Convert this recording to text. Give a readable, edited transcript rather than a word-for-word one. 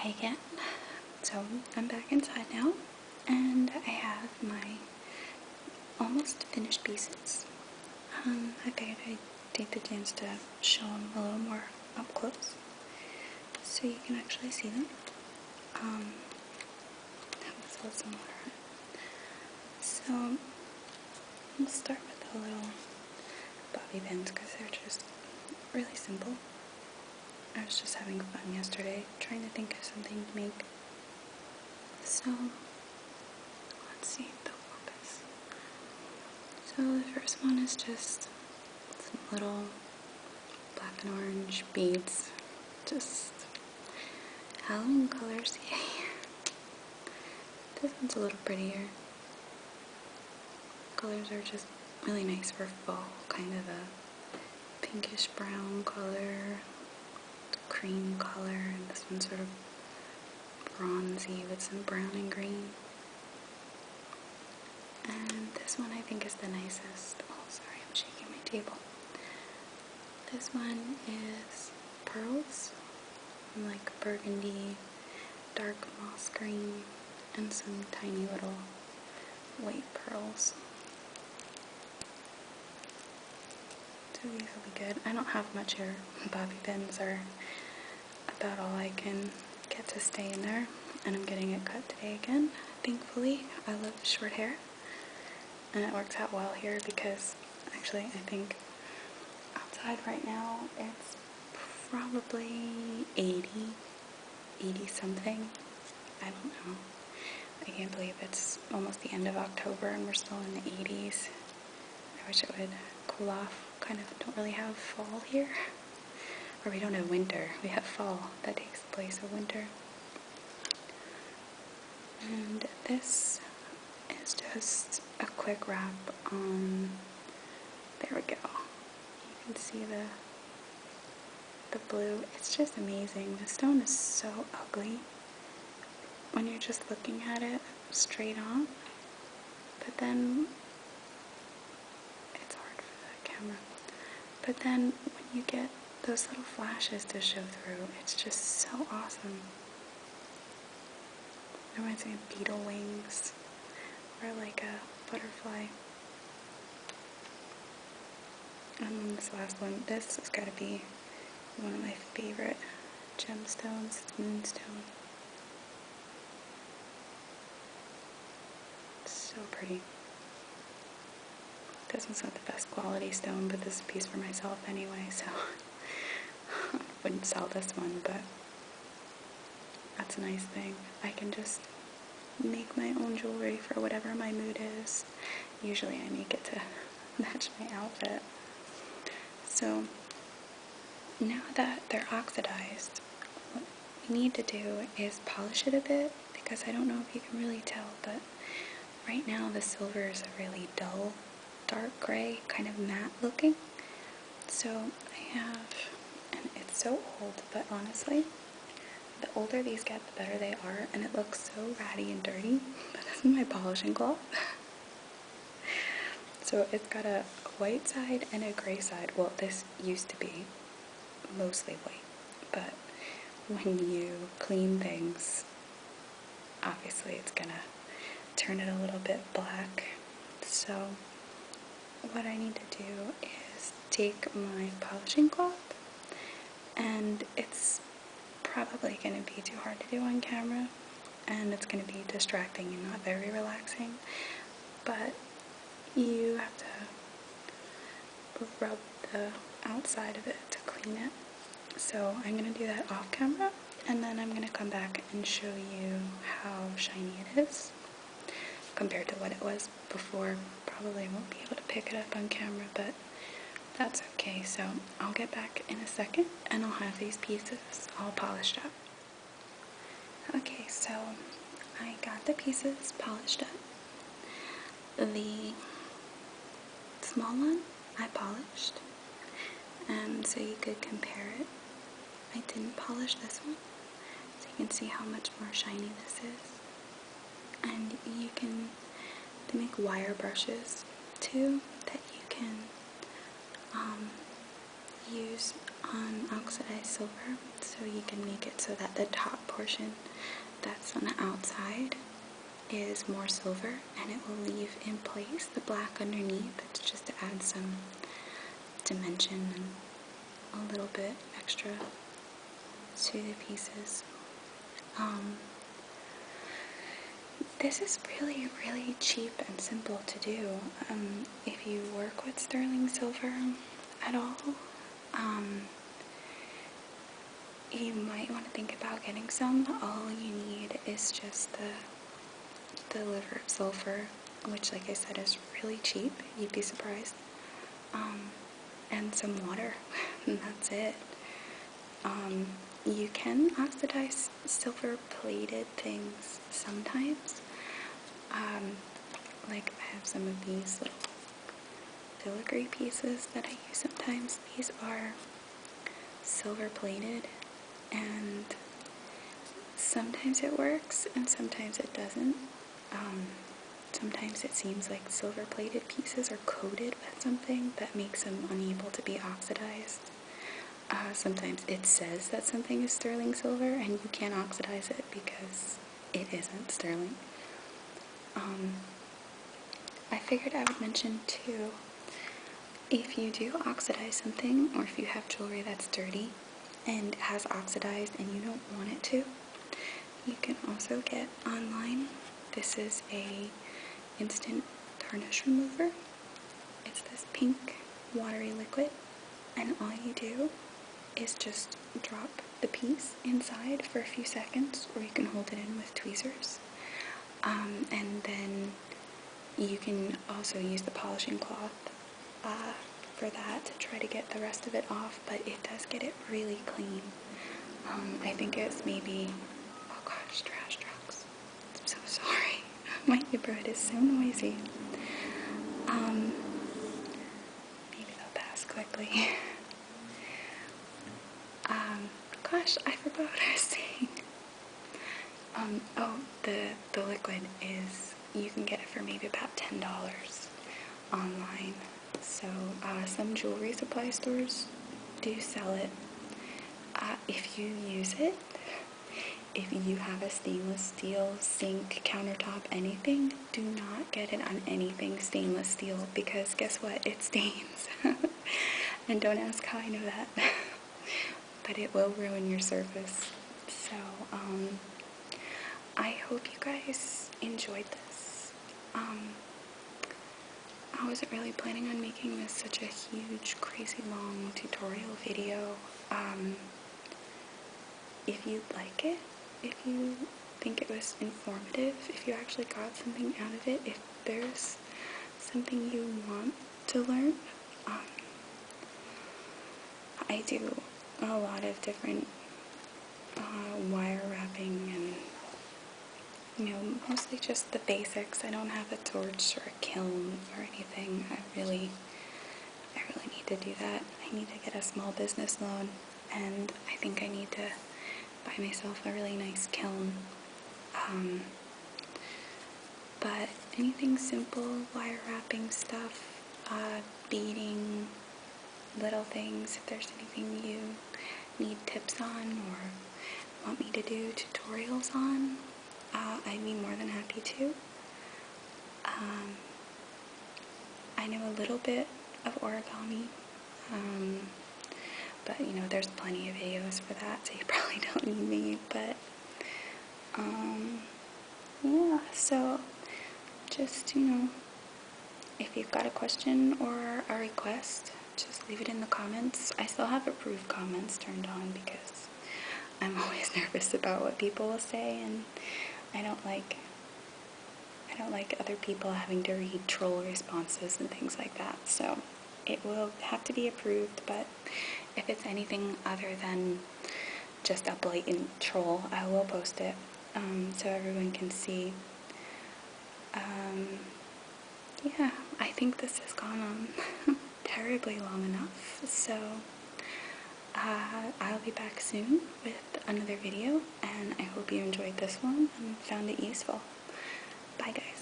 Hi again. So I'm back inside now, and I have my almost finished pieces. I figured I'd take the chance to show them a little more up close, so you can actually see them. That was so similar. So we'll start with the little bobby pins because they're just really simple. I was just having fun yesterday trying to think of something to make. So let's see if they'll focus. So the first one is just some little black and orange beads. Just Halloween colors, yay. This one's a little prettier. Colors are just really nice for fall, kind of a pinkish brown color, cream color, and this one's sort of bronzy with some brown and green. And this one I think is the nicest. Oh, sorry, I'm shaking my table. This one is pearls, like burgundy, dark moss green, and some tiny little white pearls. So these will be good. I don't have much hair. Bobby pins are about all I can get to stay in there, and I'm getting it cut today again. Thankfully, I love short hair, and it works out well here because actually I think outside right now it's probably 80 something. I don't know. I can't believe it's almost the end of October and we're still in the 80s. I wish it would cool off. Kind of don't really have fall here. Or we don't have winter. We have fall. That takes the place of winter. And this is just a quick wrap on, there we go. You can see the blue. It's just amazing. The stone is so ugly when you're just looking at it straight on. But then, it's hard for the camera. But then when you get those little flashes to show through, it's just so awesome. It reminds me of beetle wings or like a butterfly. And then this last one, this has got to be one of my favorite gemstones, moonstone. It's so pretty. This one's not the best quality stone, but this is a piece for myself anyway, so I wouldn't sell this one, but that's a nice thing. I can just make my own jewelry for whatever my mood is. Usually I make it to match my outfit. So now that they're oxidized, what we need to do is polish it a bit, because I don't know if you can really tell, but right now the silver is a really dull, dark gray, kind of matte looking. So I have, and it's so old, but honestly, the older these get, the better they are, and it looks so ratty and dirty. But this is my polishing cloth. So it's got a white side and a gray side. Well, this used to be mostly white, but when you clean things, obviously it's gonna turn it a little bit black. So what I need to do is take my polishing cloth, and it's probably going to be too hard to do on camera, and it's going to be distracting and not very relaxing, but you have to rub the outside of it to clean it. So I'm going to do that off camera, and then I'm going to come back and show you how shiny it is compared to what it was before. Probably won't be able to pick it up on camera, but that's okay. So I'll get back in a second and I'll have these pieces all polished up. Okay, so I got the pieces polished up. The small one I polished, so you could compare it. I didn't polish this one, so you can see how much more shiny this is. And they make wire brushes too that you can use on oxidized silver, so you can make it so that the top portion that's on the outside is more silver, and it will leave in place the black underneath. It's just to add some dimension and a little bit extra to the pieces. This is really, really cheap and simple to do. If you work with sterling silver at all, you might want to think about getting some. All you need is just the liver of sulfur, which, like I said, is really cheap. You'd be surprised. And some water, and that's it. You can oxidize silver-plated things sometimes. Like I have some of these little filigree pieces that I use sometimes. These are silver-plated, and sometimes it works and sometimes it doesn't. Sometimes it seems like silver-plated pieces are coated with something that makes them unable to be oxidized. Sometimes it says that something is sterling silver and you can't oxidize it because it isn't sterling. I figured I would mention too, if you do oxidize something, or if you have jewelry that's dirty and has oxidized and you don't want it to, you can also get online. This is a instant tarnish remover. It's this pink watery liquid, and all you do is just drop the piece inside for a few seconds, or you can hold it in with tweezers, and then you can also use the polishing cloth for that to try to get the rest of it off, but it does get it really clean. I think it's maybe, oh gosh, trash trucks. I'm so sorry. My neighborhood is so noisy. Maybe they'll pass quickly. Gosh, I forgot what I was saying. Oh, the liquid is, you can get it for maybe about $10 online. So, some jewelry supply stores do sell it. If you use it, if you have a stainless steel sink, countertop, anything, do not get it on anything stainless steel, because guess what? It stains. And don't ask how I know that. But it will ruin your surface. So, I hope you guys enjoyed this. I wasn't really planning on making this such a huge, crazy long tutorial video. If you like it, if you think it was informative, if you actually got something out of it, if there's something you want to learn, I do a lot of different wire wrapping and, mostly just the basics. I don't have a torch or a kiln or anything. I really need to do that. I need to get a small business loan, and I think I need to buy myself a really nice kiln. But anything simple, wire wrapping stuff, beading, little things, if there's anything you need tips on or want me to do tutorials on, I'd be more than happy to. I know a little bit of origami, but there's plenty of videos for that, so you probably don't need me. But yeah, so just if you've got a question or a request, just leave it in the comments. I still have approved comments turned on because I'm always nervous about what people will say, and I don't like other people having to read troll responses and things like that. So it will have to be approved, but if it's anything other than just a blatant troll, I will post it so everyone can see. Yeah, I think this has gone on terribly long enough, so I'll be back soon with another video, and I hope you enjoyed this one and found it useful. Bye guys.